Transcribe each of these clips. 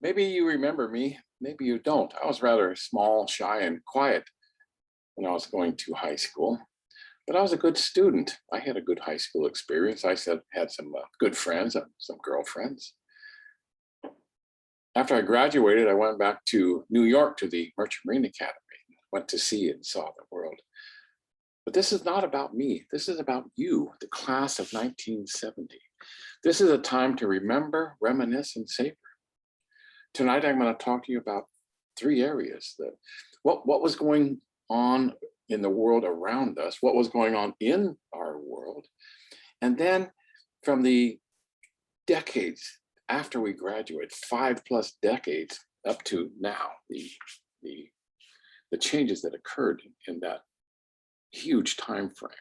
Maybe you remember me, maybe you don't. I was rather small, shy, and quiet when I was going to high school, but I was a good student. I had a good high school experience. Had some good friends, some girlfriends. After I graduated, I went back to New York to the Merchant Marine Academy, went to sea and saw the world. But this is not about me. This is about you, the class of 1970. This is a time to remember, reminisce, and savor. Tonight, I'm going to talk to you about three areas. What was going on in the world around us, what was going on in our world, and then from the decades after we graduate, 5+ decades up to now, the changes that occurred in that huge time frame.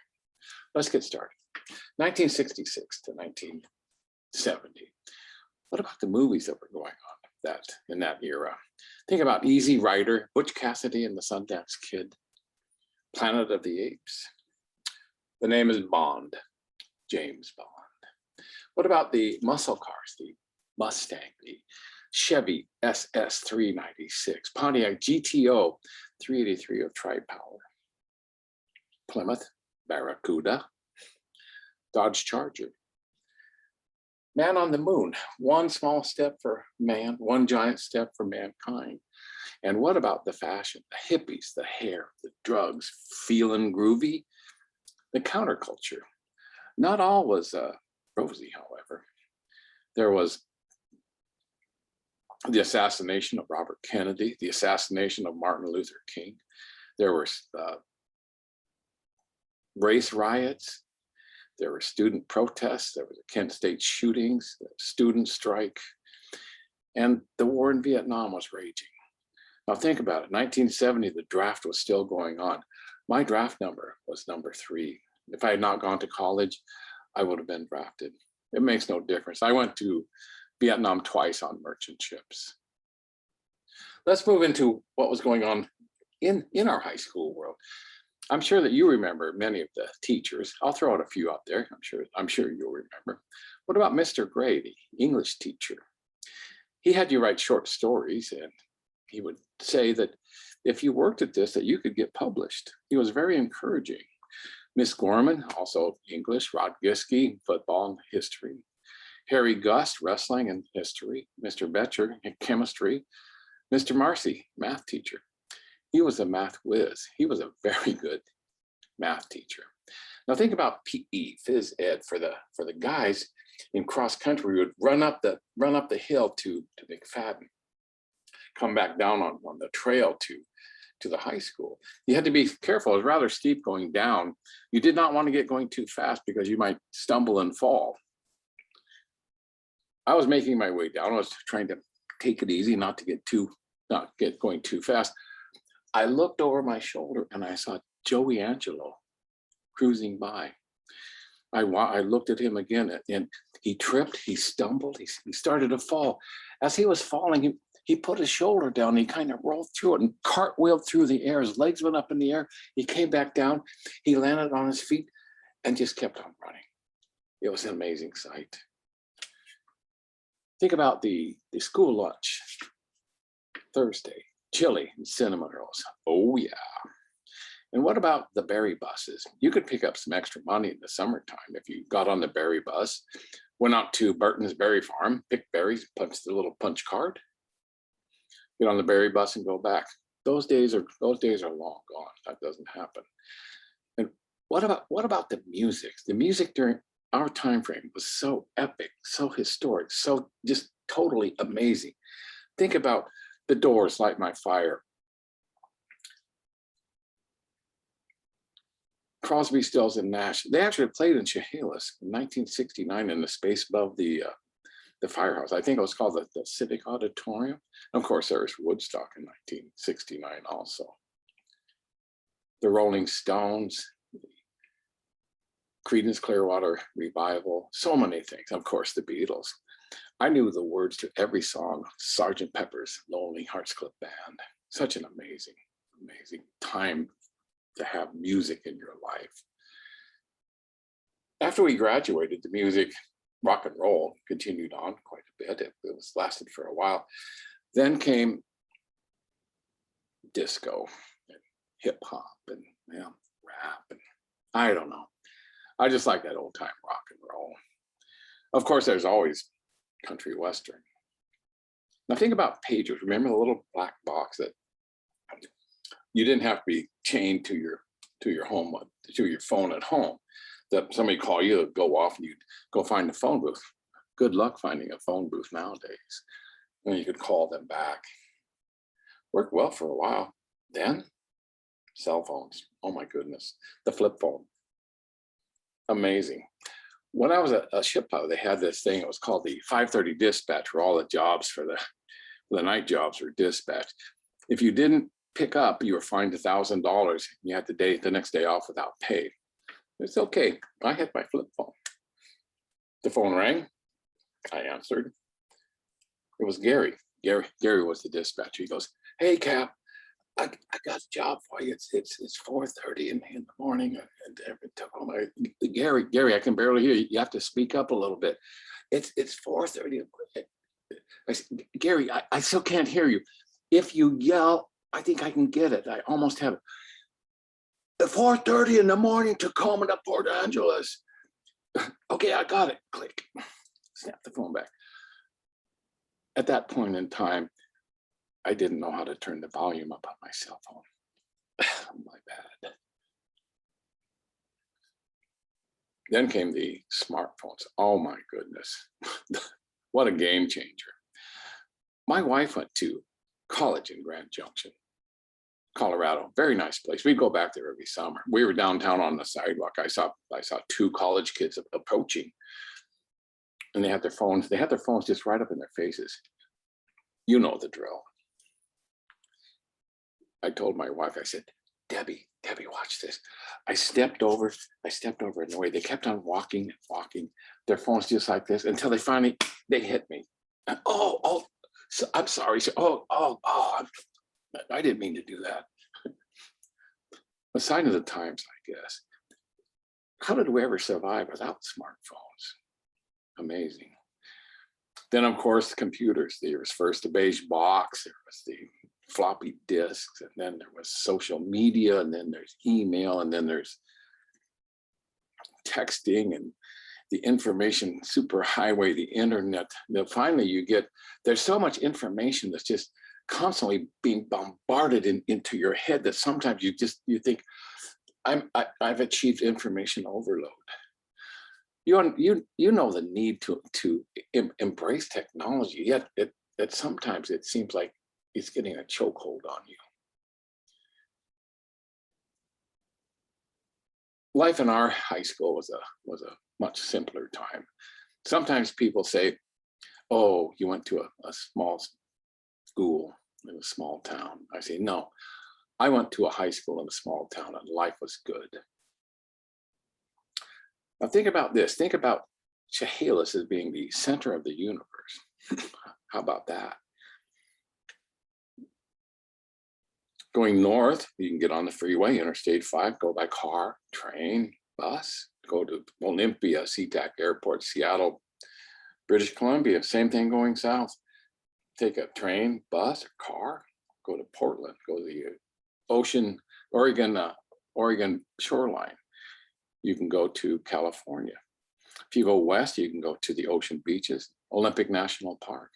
Let's get started. 1966 to 1970. What about the movies that were going on in that era? Think about Easy Rider, Butch Cassidy and the Sundance Kid, Planet of the Apes. The name is Bond, James Bond. What about the muscle cars, the Mustang, the Chevy SS 396, Pontiac GTO 383 of Tri-Power, Plymouth Barracuda, Dodge Charger. Man on the Moon, one small step for man, one giant step for mankind. And what about the fashion, the hippies, the hair, the drugs, feeling groovy, the counterculture? Not all was rosy, however. There was the assassination of Robert Kennedy, the assassination of Martin Luther King. There were race riots. There were student protests. There were the Kent State shootings, the student strike, and the war in Vietnam was raging. Now think about it, 1970, the draft was still going on. My draft number was number 3. If I had not gone to college, I would have been drafted. It makes no difference. I went to Vietnam twice on merchant ships. Let's move into what was going on in our high school world. I'm sure that you remember many of the teachers. I'll throw out a few out there. I'm sure you'll remember. What about Mr. Gray, the English teacher? He had you write short stories, and he would say that if you worked at this, that you could get published. He was very encouraging. Miss Gorman, also English, Rod Giske, football and history. Harry Gust, wrestling and history. Mr. Betcher, chemistry. Mr. Marcy, math teacher. He was a math whiz. He was a very good math teacher. Now think about PE, phys ed, for the guys in cross country. We would run up the hill to McFadden, come back down on the trail to the high school. You had to be careful. It was rather steep going down. You did not want to get going too fast because you might stumble and fall. I was making my way down. I was trying to take it easy, not get going too fast. I looked over my shoulder and I saw Joey Angelo cruising by. I looked at him again, and he tripped, he stumbled, he started to fall. As he was falling, he put his shoulder down, he kind of rolled through it and cartwheeled through the air. His legs went up in the air. He came back down, he landed on his feet and just kept on running. It was an amazing sight. Think about the school lunch, Thursday, chili and cinnamon rolls. Oh yeah. And what about the berry buses? You could pick up some extra money in the summertime if you got on the berry bus, went out to Burton's Berry Farm, picked berries, punched the little punch card, get on the berry bus and go back. Those days are long gone. That doesn't happen. And what about the music? The music during our time frame was so epic, so historic, so just totally amazing. Think about the Doors, Light My Fire, Crosby, Stills and Nash. They actually played in Chehalis in 1969 in the space above the firehouse. I think it was called the Civic Auditorium. And of course, there was Woodstock in 1969 also. The Rolling Stones, Creedence Clearwater Revival, so many things. Of course, the Beatles. I knew the words to every song, Sgt. Pepper's Lonely Hearts Club Band. Such an amazing, amazing time to have music in your life. After we graduated, the music, rock and roll, continued on quite a bit. It lasted for a while. Then came disco and hip hop and rap, and I don't know. I just like that old time rock and roll. Of course, there's always country western. Now think about pagers. Remember the little black box that you didn't have to be chained to your home, to your phone at home. That somebody call you, go off, and you'd go find the phone booth. Good luck finding a phone booth nowadays. And you could call them back. Worked well for a while. Then cell phones. Oh my goodness, the flip phone. Amazing. When I was a ship pilot, they had this thing. It was called the 5:30 dispatch, where all the jobs for the night jobs were dispatched. If you didn't pick up, you were fined $1,000. You had the next day off without pay. It's okay. I had my flip phone. The phone rang. I answered. It was Gary. Gary was the dispatcher. He goes, "Hey, Cap, I got a job for you. It's 4:30 in the morning." And Gary, I can barely hear you. You have to speak up a little bit. It's 4:30. I said, "Gary, I still can't hear you. If you yell, I think I can get it. I almost have it. At 4:30 in the morning, Tacoma to Port Angeles." Okay, I got it. Click. Snap the phone back. At that point in time, I didn't know how to turn the volume up on my cell phone. My bad. Then came the smartphones. Oh my goodness. What a game changer. My wife went to college in Grand Junction, Colorado. Very nice place. We'd go back there every summer. We were downtown on the sidewalk. I saw 2 college kids approaching, and they had their phones. They had their phones just right up in their faces. You know the drill. I told my wife, I said, Debbie, watch this. I stepped over in the way. They kept on walking and walking, their phones just like this, until they finally, they hit me. And, so, I'm sorry. So, I didn't mean to do that. A sign of the times, I guess. How did we ever survive without smartphones? Amazing. Then, of course, computers. There was first the beige box, there was the floppy disks, and then there was social media, and then there's email, and then there's texting and the information superhighway, the internet. Then finally there's so much information that's just constantly being bombarded into your head that sometimes you think, I've achieved information overload. You know the need to embrace technology, yet sometimes it seems like it's getting a chokehold on you. Life in our high school was a much simpler time. Sometimes people say, "Oh, you went to a small school in a small town." I say, no, I went to a high school in a small town and life was good. Now think about this. Think about Chehalis as being the center of the universe. How about that? Going north, you can get on the freeway, Interstate 5, go by car, train, bus, go to Olympia, SeaTac Airport, Seattle, British Columbia. Same thing going south. Take a train, bus, or car, go to Portland, go to the Oregon shoreline. You can go to California. If you go west, you can go to the ocean beaches, Olympic National Park.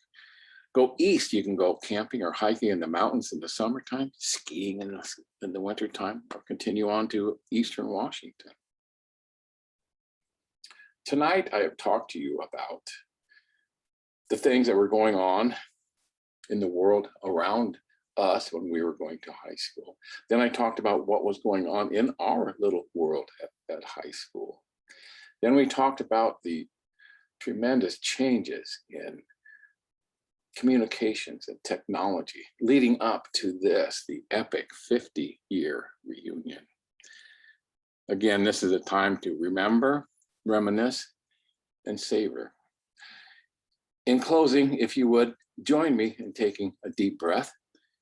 Go east, you can go camping or hiking in the mountains in the summertime, skiing in the wintertime, or continue on to Eastern Washington. Tonight, I have talked to you about the things that were going on in the world around us when we were going to high school. Then I talked about what was going on in our little world at high school. Then we talked about the tremendous changes in communications and technology leading up to this, the epic 50-year reunion. Again, this is a time to remember, reminisce, and savor. In closing, if you would, join me in taking a deep breath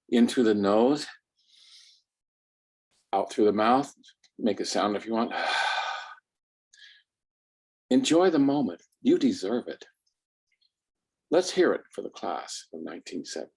into the nose, out through the mouth. Make a sound if you want. Enjoy the moment. You deserve it. Let's hear it for the class of 1970.